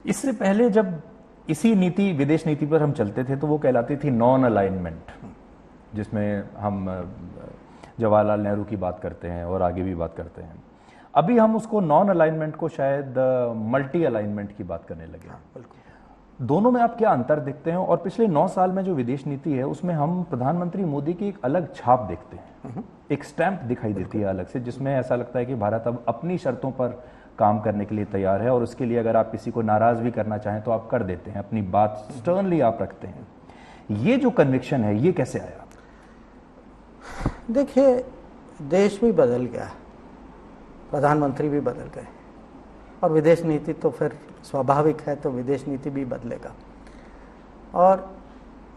इससे पहले जब इसी नीति, विदेश नीति पर हम चलते थे तो वो कहलाती थी नॉन अलाइनमेंट, जिसमें हम जवाहरलाल नेहरू की बात करते हैं और आगे भी बात करते हैं। अभी हम उसको नॉन अलाइनमेंट को शायद मल्टी अलाइनमेंट की बात करने लगे हैं। दोनों में आप क्या अंतर देखते हैं? और पिछले 9 साल में जो विदेश नीति है उसमें हम प्रधानमंत्री मोदी की एक अलग छाप देखते हैं, एक स्टैंप दिखाई देती है अलग से, जिसमें ऐसा लगता है कि भारत अब अपनी शर्तों पर काम करने के लिए तैयार है और उसके लिए अगर आप किसी को नाराज भी करना चाहें तो आप कर देते हैं, अपनी बात स्टर्नली आप रखते हैं। ये जो कन्विक्शन है ये कैसे आया? देखिए, देश भी बदल गया, प्रधानमंत्री भी बदल गए और विदेश नीति तो फिर स्वाभाविक है, तो विदेश नीति भी बदलेगा। और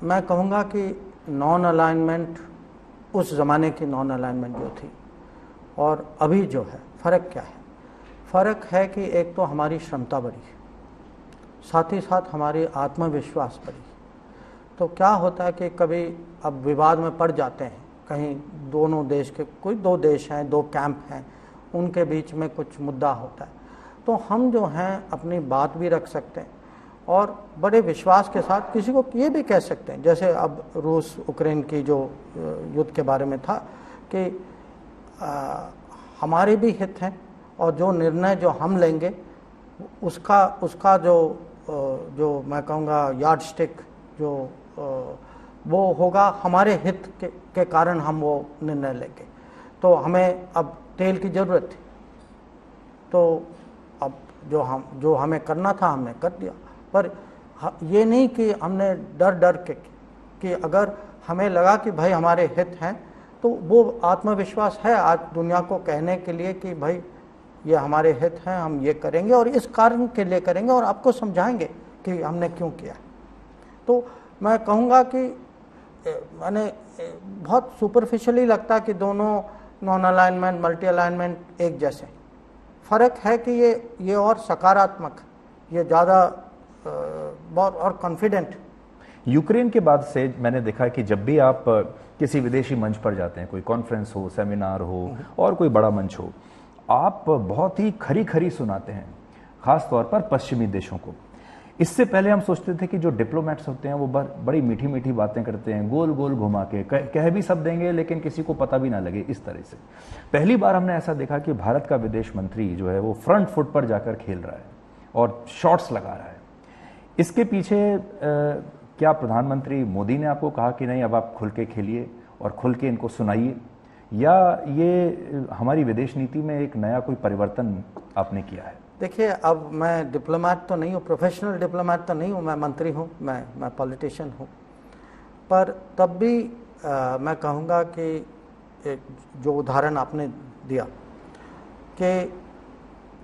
मैं कहूँगा कि नॉन अलाइनमेंट, उस ज़माने की नॉन अलाइनमेंट जो थी और अभी जो है, फ़र्क क्या है? फ़र्क है कि एक तो हमारी क्षमता बढ़ी, साथ ही साथ हमारी आत्मविश्वास बढ़ी। तो क्या होता है कि कभी अब विवाद में पड़ जाते हैं, कहीं दोनों देश के, कोई 2 देश हैं, 2 कैंप हैं, उनके बीच में कुछ मुद्दा होता है, तो हम जो हैं अपनी बात भी रख सकते हैं और बड़े विश्वास के साथ किसी को ये भी कह सकते हैं। जैसे अब रूस यूक्रेन की जो युद्ध के बारे में था कि हमारे भी हित हैं और जो निर्णय जो हम लेंगे उसका जो मैं कहूँगा यार्ड स्टिक जो वो होगा, हमारे हित के कारण हम वो निर्णय लेंगे। तो हमें अब तेल की ज़रूरत थी, तो अब जो हमें करना था हमने कर दिया। पर ये नहीं कि हमने डर के कि अगर हमें लगा कि भाई हमारे हित हैं, तो वो आत्मविश्वास है आज दुनिया को कहने के लिए कि भाई ये हमारे हित हैं, हम ये करेंगे और इस कारण के लिए करेंगे और आपको समझाएंगे कि हमने क्यों किया। तो मैं कहूँगा कि मैंने बहुत सुपरफिशियली लगता है कि दोनों नॉन अलाइनमेंट, मल्टी अलाइनमेंट एक जैसे। फ़र्क है कि ये और सकारात्मक, ये ज़्यादा बहुत और कॉन्फिडेंट। यूक्रेन के बाद से मैंने देखा कि जब भी आप किसी विदेशी मंच पर जाते हैं, कोई कॉन्फ्रेंस हो, सेमिनार हो और कोई बड़ा मंच हो, आप बहुत ही खरी सुनाते हैं, खास तौर पर पश्चिमी देशों को। इससे पहले हम सोचते थे कि जो डिप्लोमेट्स होते हैं वो बड़ी मीठी मीठी बातें करते हैं, गोल गोल घुमा के कह भी सब देंगे लेकिन किसी को पता भी ना लगे, इस तरह से। पहली बार हमने ऐसा देखा कि भारत का विदेश मंत्री जो है वो फ्रंट फुट पर जाकर खेल रहा है और शॉट्स लगा रहा है। इसके पीछे क्या प्रधानमंत्री मोदी ने आपको कहा कि नहीं अब आप खुल के खेलिए और खुल के इनको सुनाइए, या ये हमारी विदेश नीति में एक नया कोई परिवर्तन आपने किया है? देखिए, अब मैं डिप्लोमेट तो नहीं हूँ, प्रोफेशनल डिप्लोमेट तो नहीं हूँ, मैं मंत्री हूँ, मैं पॉलिटिशियन हूँ। पर तब भी मैं कहूँगा कि जो उदाहरण आपने दिया कि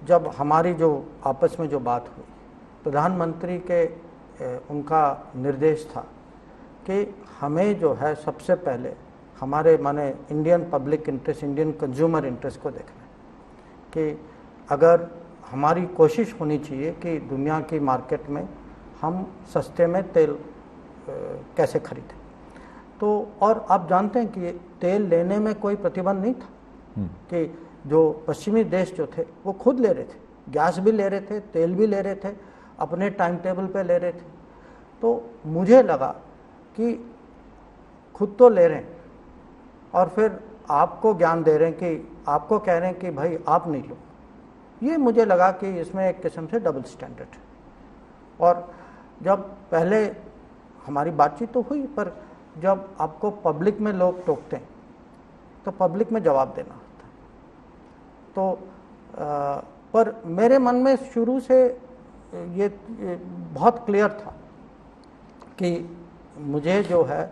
जब हमारी जो आपस में जो बात हुई, प्रधानमंत्री के उनका निर्देश था कि हमें जो है सबसे पहले हमारे माने Indian public interest, Indian consumer interest को देखना है कि अगर हमारी कोशिश होनी चाहिए कि दुनिया की मार्केट में हम सस्ते में तेल कैसे खरीदें। तो और आप जानते हैं कि तेल लेने में कोई प्रतिबंध नहीं था कि जो पश्चिमी देश जो थे वो खुद ले रहे थे, गैस भी ले रहे थे, तेल भी ले रहे थे, अपने टाइम टेबल पे ले रहे थे। तो मुझे लगा कि खुद तो ले रहे हैं और फिर आपको ज्ञान दे रहे हैं कि आपको कह रहे हैं कि भाई आप नहीं लो। ये मुझे लगा कि इसमें एक किस्म से डबल स्टैंडर्ड है। और जब पहले हमारी बातचीत तो हुई, पर जब आपको पब्लिक में लोग टोकते हैं तो पब्लिक में जवाब देना होता है। तो पर मेरे मन में शुरू से ये बहुत क्लियर था कि मुझे जो है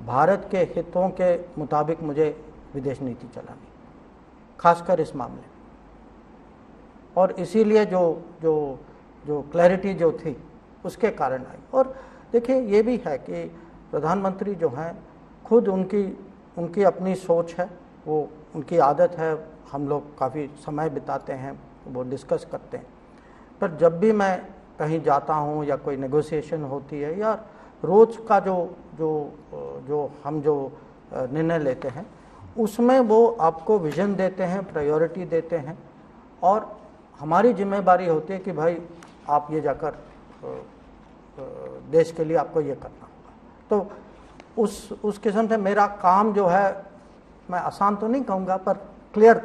भारत के हितों के मुताबिक मुझे विदेश नीति चलानी, खासकर इस मामले में। और इसीलिए जो क्लैरिटी जो थी उसके कारण आई। और देखिए, ये भी है कि प्रधानमंत्री जो हैं खुद उनकी अपनी सोच है, वो उनकी आदत है, हम लोग काफ़ी समय बिताते हैं, वो डिस्कस करते हैं। पर जब भी मैं कहीं जाता हूँ या कोई नेगोशिएशन होती है या रोज़ का जो हम निर्णय लेते हैं, उसमें वो आपको विजन देते हैं, प्रायोरिटी देते हैं। और हमारी जिम्मेदारी होती है कि भाई आप ये जाकर देश के लिए आपको ये करना होगा। तो उस किस्म से मेरा काम जो है, मैं आसान तो नहीं कहूँगा पर क्लियर